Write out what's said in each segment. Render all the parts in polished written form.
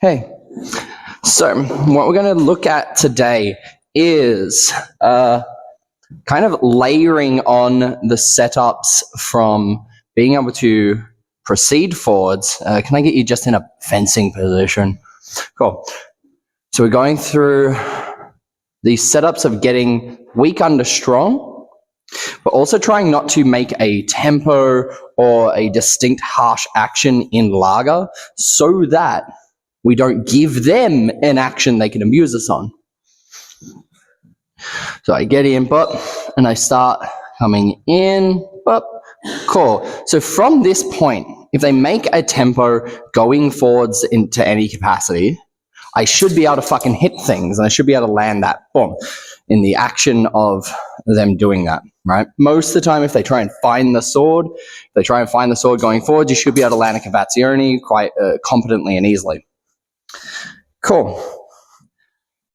Hey, so what we're going to look at today is kind of layering on the setups from being able to proceed forwards. Can I get you just in a fencing position? Cool. So we're going through the setups of getting weak under strong, but also trying not to make a tempo or a distinct harsh action in Larga so that we don't give them an action they can abuse us on. So I get in, and I start coming in, cool. So from this point, if they make a tempo going forwards into any capacity, I should be able to fucking hit things, and I should be able to land that, boom, in the action of them doing that, right? Most of the time, if they try and find the sword, going forward, you should be able to land a Cavazione quite competently and easily. Cool.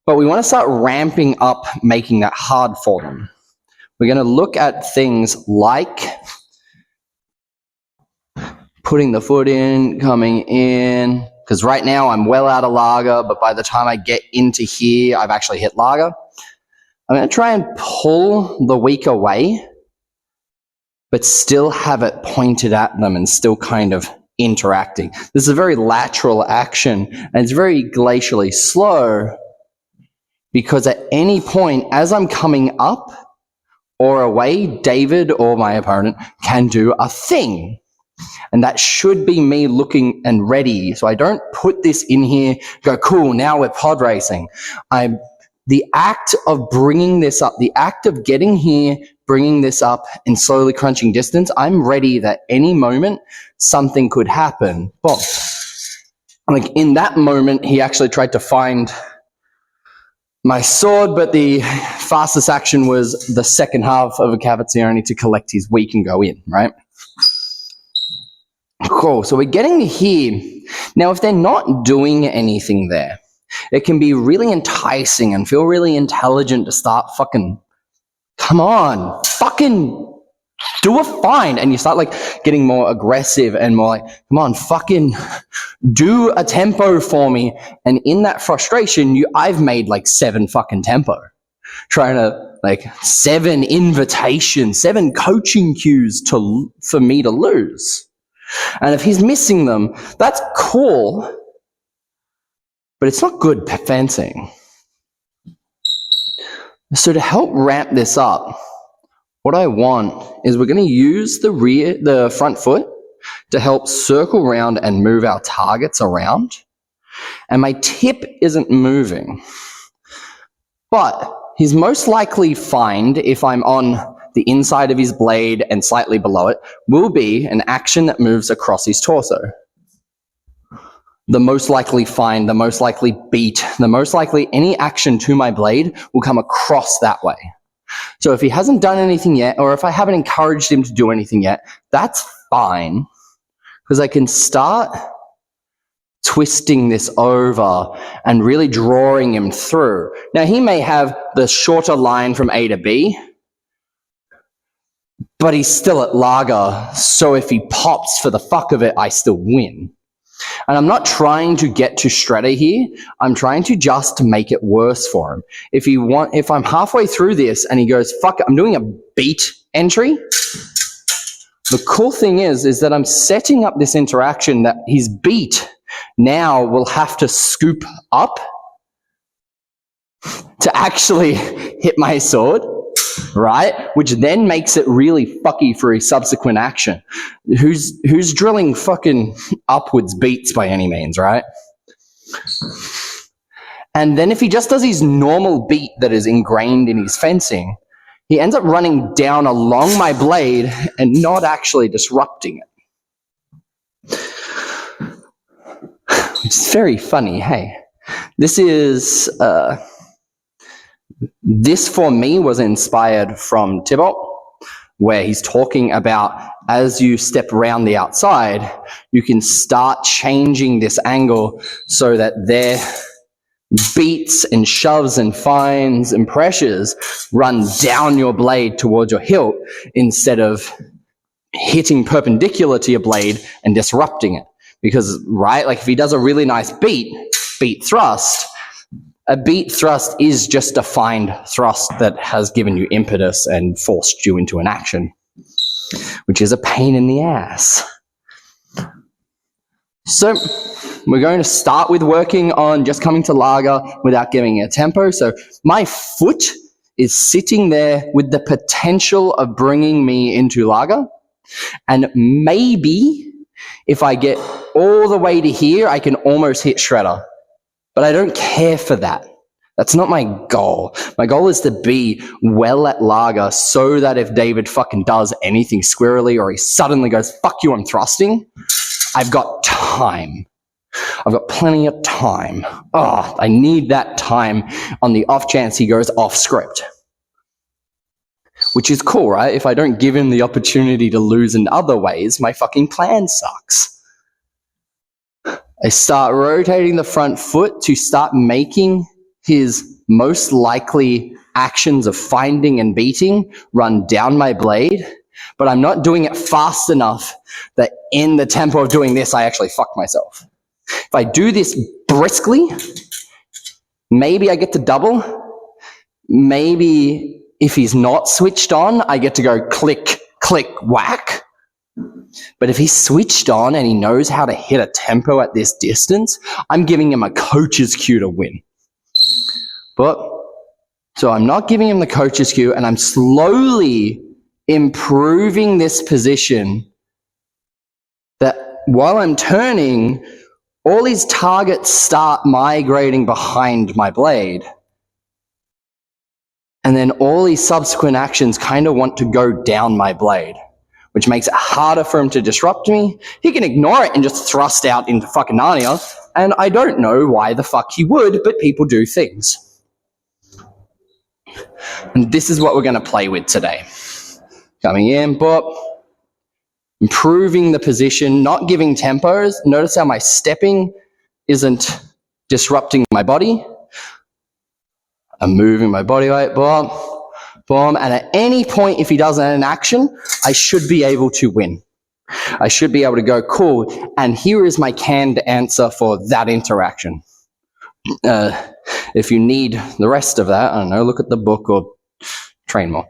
But we want to start ramping up making that hard for them. We're going to look at things like putting the foot in, coming in, because right now I'm well out of Larga, but by the time I get into here, I've actually hit Larga. I'm going to try and pull the weak away, but still have it pointed at them and still kind of interacting. This is a very lateral action, and it's very glacially slow because at any point, as I'm coming up or away, David or my opponent can do a thing. And that should be me looking and ready. So I don't put this in here, go, cool, now we're pod racing. The act of bringing this up, the act of getting here, bringing this up and slowly crunching distance, I'm ready that any moment something could happen. Well, like in that moment, he actually tried to find my sword, but the fastest action was the second half of a Cavazione to collect his weak and go in, right? Cool, so we're getting to here. Now, if they're not doing anything there, it can be really enticing and feel really intelligent to start fucking, come on, fucking do a find. And you start like getting more aggressive and more like, come on, fucking do a tempo for me. And in that frustration, I've made like 7 fucking tempo. Trying to like 7 invitations, 7 coaching cues for me to lose. And if he's missing them, that's cool, but it's not good fencing. So to help ramp this up, what I want is we're going to use the front foot to help circle around and move our targets around. And my tip isn't moving, but his most likely find, if I'm on the inside of his blade and slightly below it, will be an action that moves across his torso. The most likely find, the most likely beat, the most likely any action to my blade will come across that way. So if he hasn't done anything yet, or if I haven't encouraged him to do anything yet, that's fine, because I can start twisting this over and really drawing him through. Now, he may have the shorter line from A to B, but he's still at Larga, so if he pops for the fuck of it, I still win. And I'm not trying to get to Strata here. I'm trying to just make it worse for him. If I'm halfway through this and he goes, fuck it, I'm doing a beat entry, the cool thing is that I'm setting up this interaction that his beat now will have to scoop up to actually hit my sword, right? Which then makes it really fucky for his subsequent action. Who's drilling fucking upwards beats by any means, right? And then if he just does his normal beat that is ingrained in his fencing, he ends up running down along my blade and not actually disrupting it. It's very funny, hey. This for me was inspired from Tybalt, where he's talking about as you step around the outside, you can start changing this angle so that their beats and shoves and fines and pressures run down your blade towards your hilt instead of hitting perpendicular to your blade and disrupting it. Because, right, like if he does a really nice beat, beat thrust. A beat thrust is just a defined thrust that has given you impetus and forced you into an action, which is a pain in the ass. So we're going to start with working on just coming to Larga without giving it a tempo. So my foot is sitting there with the potential of bringing me into Larga. And maybe if I get all the way to here, I can almost hit Shredder. But I don't care for that. That's not my goal. My goal is to be well at Larga so that if David fucking does anything squirrely or he suddenly goes, fuck you, I'm thrusting, I've got time. I've got plenty of time. Oh, I need that time on the off chance he goes off script. Which is cool, right? If I don't give him the opportunity to lose in other ways, my fucking plan sucks. I start rotating the front foot to start making his most likely actions of finding and beating run down my blade, but I'm not doing it fast enough that in the tempo of doing this, I actually fuck myself. If I do this briskly, maybe I get to double. Maybe if he's not switched on, I get to go click, click, whack. But if he's switched on and he knows how to hit a tempo at this distance, I'm giving him a coach's cue to win. But, so I'm not giving him the coach's cue, and I'm slowly improving this position that while I'm turning, all his targets start migrating behind my blade. And then all his subsequent actions kind of want to go down my blade, which makes it harder for him to disrupt me. He can ignore it and just thrust out into fucking Narnia, and I don't know why the fuck he would, but people do things. And this is what we're going to play with today. Coming in, but improving the position, not giving tempos. Notice how my stepping isn't disrupting my body. I'm moving my body weight, boom, boom, and at any point, if he does an action, I should be able to win. I should be able to go, cool, and here is my canned answer for that interaction. If you need the rest of that, I don't know, look at the book or train more.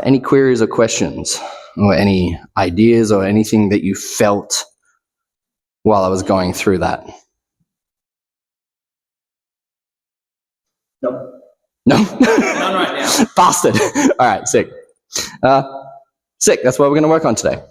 Any queries or questions, or any ideas or anything that you felt while I was going through that? Nope. No? None right now. Bastard. All right, sick. Sick, that's what we're going to work on today.